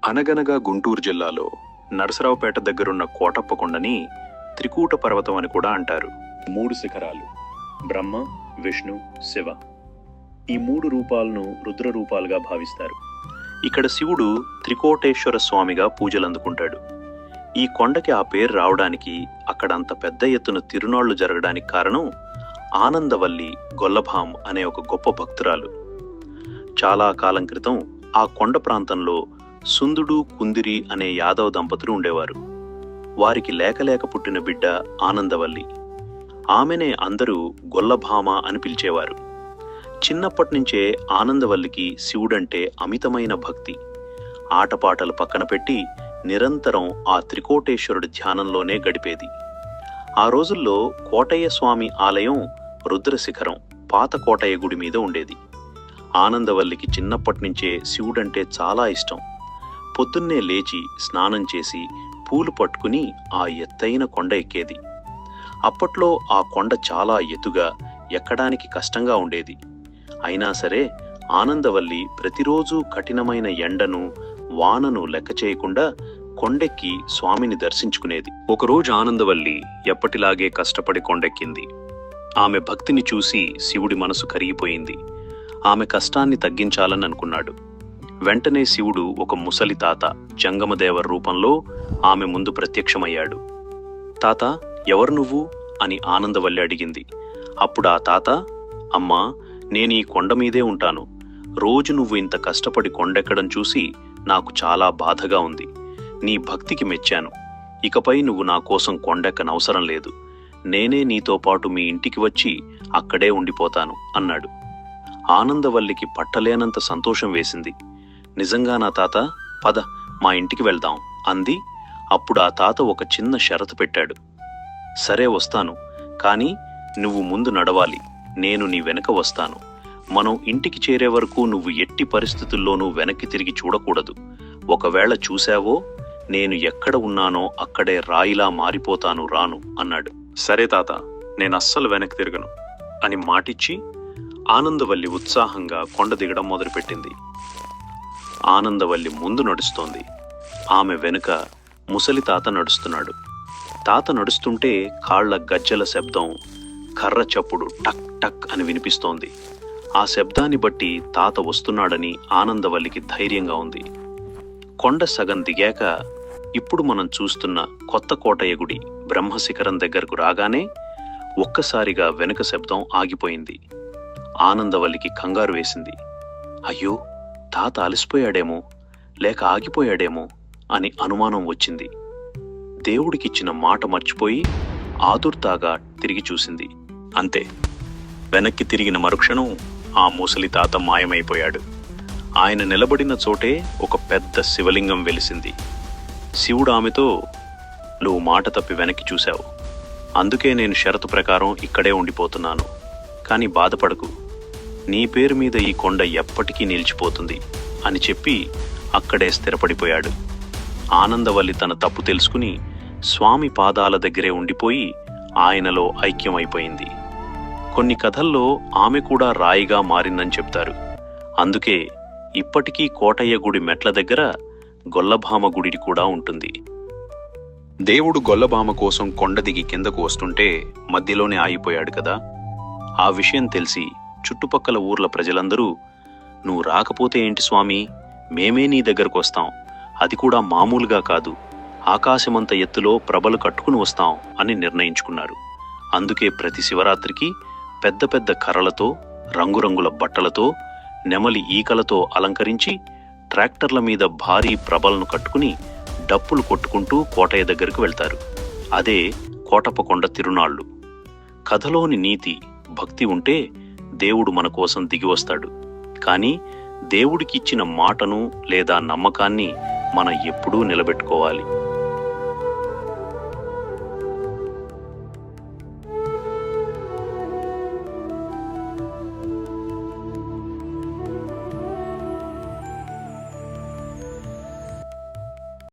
అనగనగా గుంటూరు జిల్లాలో నరసరావుపేట దగ్గరున్న కోటప్ప కొండని త్రికూట పర్వతం అని కూడా అంటారు. 3 శిఖరాలు, బ్రహ్మ, విష్ణు, శివ. ఈ 3 రూపాలను రుద్ర రూపాలుగా భావిస్తారు. ఇక్కడ శివుడు త్రికోటేశ్వర స్వామిగా పూజలందుకుంటాడు. ఈ కొండకి ఆ పేరు రావడానికి, అక్కడ అంత పెద్ద ఎత్తున తిరునాళ్లు జరగడానికి కారణం ఆనందవల్లి గొల్లభాం అనే ఒక గొప్ప భక్తురాలు. చాలా కాలం క్రితం ఆ కొండ ప్రాంతంలో సుందుడు, కుందిరి అనే యాదవ దంపతులు ఉండేవారు. వారికి లేక పుట్టిన బిడ్డ ఆనందవల్లి. ఆమెనే అందరూ గొల్లభామ అని పిలిచేవారు. చిన్నప్పటినుంచే ఆనందవల్లికి శివుడంటే అమితమైన భక్తి. ఆటపాటలు పక్కన పెట్టి నిరంతరం ఆ త్రికోటేశ్వరుడి ధ్యానంలోనే గడిపేది. ఆ రోజుల్లో కోటయ్య స్వామి ఆలయం రుద్రశిఖరం పాత కోటయ్య గుడి మీద ఉండేది. ఆనందవల్లికి చిన్నప్పటినుంచే శివుడంటే చాలా ఇష్టం. పొద్దున్నే లేచి స్నానం చేసి పూలు పట్టుకుని ఆ ఎత్తైన కొండ ఎక్కేది. అప్పట్లో ఆ కొండ చాలా ఎత్తుగా, ఎక్కడానికి కష్టంగా ఉండేది. అయినా సరే ఆనందవల్లి ప్రతిరోజూ కఠినమైన ఎండను, వానను లెక్క చేయకుండా కొండెక్కి స్వామిని దర్శించుకునేది. ఒకరోజు ఆనందవల్లి ఎప్పటిలాగే కష్టపడి కొండెక్కింది. ఆమె భక్తిని చూసి శివుడి మనసు కరిగిపోయింది. ఆమె కష్టాన్ని తగ్గించాలని అనుకున్నాడు. వెంటనే శివుడు ఒక ముసలి తాత జంగమదేవర రూపంలో ఆమె ముందు ప్రత్యక్షమయ్యాడు. తాత, ఎవరు నువ్వు అని ఆనందవల్లి అడిగింది. అప్పుడు ఆ తాత, అమ్మా, నేను ఈ కొండ మీదే ఉంటాను. రోజు నువ్వు ఇంత కష్టపడి కొండెక్కడం చూసి నాకు చాలా బాధగా ఉంది. నీ భక్తికి మెచ్చాను. ఇకపై నువ్వు నా కోసం కొండెక్కనవసరం లేదు. నేనే నీతో పాటు మీ ఇంటికి వచ్చి అక్కడే ఉండిపోతాను అన్నాడు. ఆనందవల్లికి పట్టలేనంత సంతోషం వేసింది. నిజంగా నా తాత, పద మా ఇంటికి వెళ్దాం అంది. అప్పుడు ఆ తాత ఒక చిన్న షరతు పెట్టాడు. సరే వస్తాను, కానీ నువ్వు ముందు నడవాలి, నేను నీ వెనక వస్తాను. మనం ఇంటికి చేరే వరకు నువ్వు ఎట్టి పరిస్థితుల్లోనూ వెనక్కి తిరిగి చూడకూడదు. ఒకవేళ చూశావో నేను ఎక్కడ ఉన్నానో అక్కడే రాయిలా మారిపోతాను, రాను అన్నాడు. సరే తాత, నేను అస్సలు వెనక్కి తిరగను అని మాటిచ్చి ఆనందవల్లి ఉత్సాహంగా కొండ దిగడం మొదలుపెట్టింది. ఆనందవల్లి ముందు నడుస్తోంది. ఆమె వెనుక ముసలి తాత నడుస్తున్నాడు. తాత నడుస్తుంటే కాళ్ల గజ్జల శబ్దం, కర్ర చప్పుడు టక్ టక్ అని వినిపిస్తోంది. ఆ శబ్దాన్ని బట్టి తాత వస్తున్నాడని ఆనందవల్లికి ధైర్యంగా ఉంది. కొండ సగం దిగాక ఇప్పుడు మనం చూస్తున్న కొత్త కోటయ్య గుడి బ్రహ్మశిఖరం దగ్గరకు రాగానే ఒక్కసారిగా వెనుక శబ్దం ఆగిపోయింది. ఆనందవల్లికి కంగారు వేసింది. అయ్యో, తాత అలసిపోయాడేమో, లేక ఆగిపోయాడేమో అని అనుమానం వచ్చింది. దేవుడికిచ్చిన మాట మర్చిపోయి ఆదుర్దాగా తిరిగి చూసింది. అంతే, వెనక్కి తిరిగిన మరుక్షణం ఆ ముసలి తాత మాయమైపోయాడు. ఆయన నిలబడిన చోటే ఒక పెద్ద శివలింగం వెలిసింది. శివుడు ఆమెతో, నువ్వు మాట తప్పి వెనక్కి చూశావు, అందుకే నేను షరతు ప్రకారం ఇక్కడే ఉండిపోతున్నాను. కానీ బాధపడకు, నీ పేరు మీద ఈ కొండ ఎప్పటికీ నిలిచిపోతుంది అని చెప్పి అక్కడే స్థిరపడిపోయాడు. ఆనందవల్లి తన తప్పు తెలుసుకుని స్వామి పాదాల దగ్గరే ఉండిపోయి ఆయనలో ఐక్యమైపోయింది. కొన్ని కథల్లో ఆమె కూడా రాయిగా మారిందని చెప్తారు. అందుకే ఇప్పటికీ కోటయ్య గుడి మెట్ల దగ్గర గొల్లభామ గుడి కూడా ఉంటుంది. దేవుడు గొల్లభామ కోసం కొండ దిగి కిందకు వస్తుంటే మధ్యలోనే ఆగిపోయాడు కదా. ఆ విషయం తెలిసి చుట్టుపక్కల ఊర్ల ప్రజలందరూ, నువ్వు రాకపోతే ఏంటి స్వామి, మేమే నీ దగ్గరకు వస్తాం, అది కూడా మామూలుగా కాదు, ఆకాశమంత ఎత్తులో ప్రభలు కట్టుకుని వస్తాం అని నిర్ణయించుకున్నారు. అందుకే ప్రతి శివరాత్రికి పెద్ద పెద్ద కర్రలతో, రంగురంగుల బట్టలతో, నెమలి ఈకలతో అలంకరించి ట్రాక్టర్ల మీద భారీ ప్రభలను కట్టుకుని డప్పులు కొట్టుకుంటూ కోటయ్య దగ్గరకు వెళ్తారు. అదే కోటప్ప కొండ తిరునాళ్లు. కథలోని నీతి, భక్తి ఉంటే దేవుడు మన కోసం దిగి వస్తాడు. కానీ దేవుడికి ఇచ్చిన మాటను లేదా నమ్మకాన్ని మనం ఎప్పుడూ నిలబెట్టుకోవాలి.